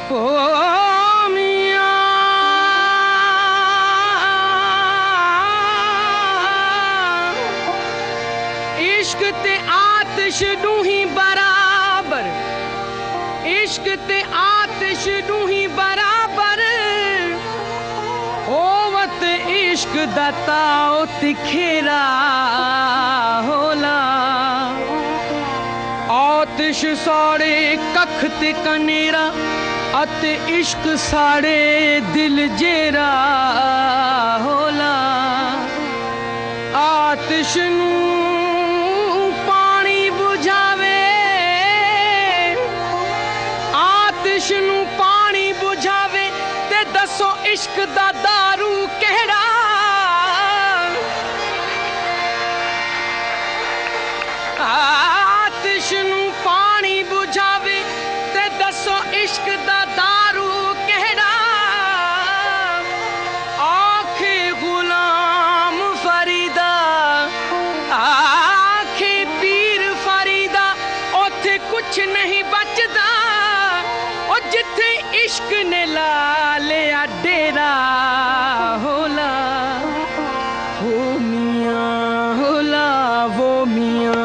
ओ मियां इश्क ते आतिश दूही बराबर, इश्क ते आतिश दूही बराबर, होवत इश्क दा ताओ तिखेरा होला। आतिश साड़े कख ते कनेरा, अते इश्क साड़े दिल जेरा होला। आतिश नूं पानी बुझावे, आतिश नूं पानी बुझावे ते दसो इश्क दा दारू केड़ा। आतिश नूं पानी बुझावे ते दसो इश्क दा दारू केड़ा। आखे गुलाम फरीदा, आखे पीर फरीदा, ओथे कुछ नहीं बचदा। ओ जिथे इश्क ने ला लिया डेरा होला। वो मियां होला वो मियां।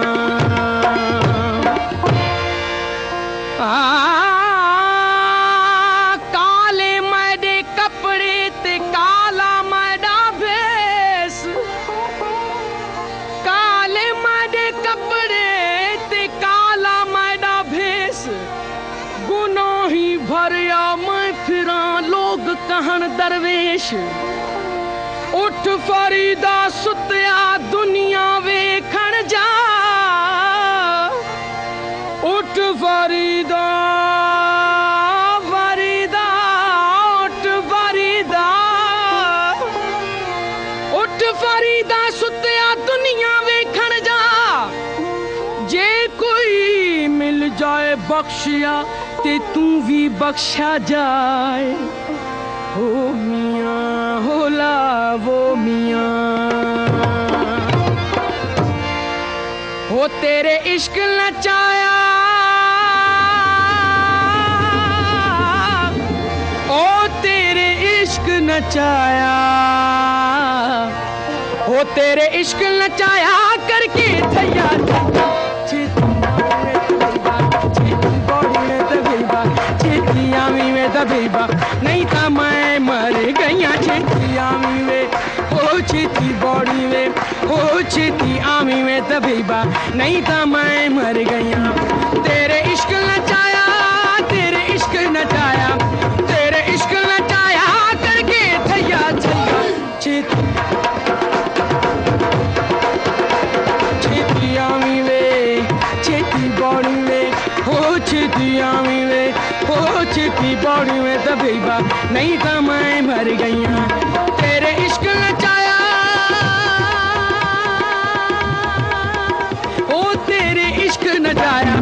काले मैडे कपड़े ते काला मैडा भेस, काले मैडे कपड़े ते काला मैडा भेस। गुनाही भरिया मैं फिरा लोग कहन दरवेश। उठ फरीदा सुतिया दुनिया वेखण जा, उठ फरीदा फरीदा उठ फरीदा, उठ फरीदा सुतिया दुनिया वेखण जा। जे कोई मिल जाए बख्शिया ते तू भी बख्शा जाए। हो मियां होला वो मियां। हो तेरे इश्क नचाया, ओ तेरे इश्क नचाया, हो तेरे इश्क नचाया करके थैया छेती आमी में दबेबा, नहीं तो मैं मर गया छेती आमी में। हो छेती बॉडी में, हो छेती आमी में दबेबा, नहीं तो मैं मर गया। तेरे इश्क नचाया, तेरे इश्क नचाया, तेरे इश्क नचाया करके थैया थैया छेती छेती आमी में, छेती बॉडी में, हो छेती आमी में, हो छेती बॉडी में दबेबा, नहीं तो मैं मर गया। तेरे इश्क नचाया, ओ तेरे इश्क नचाया।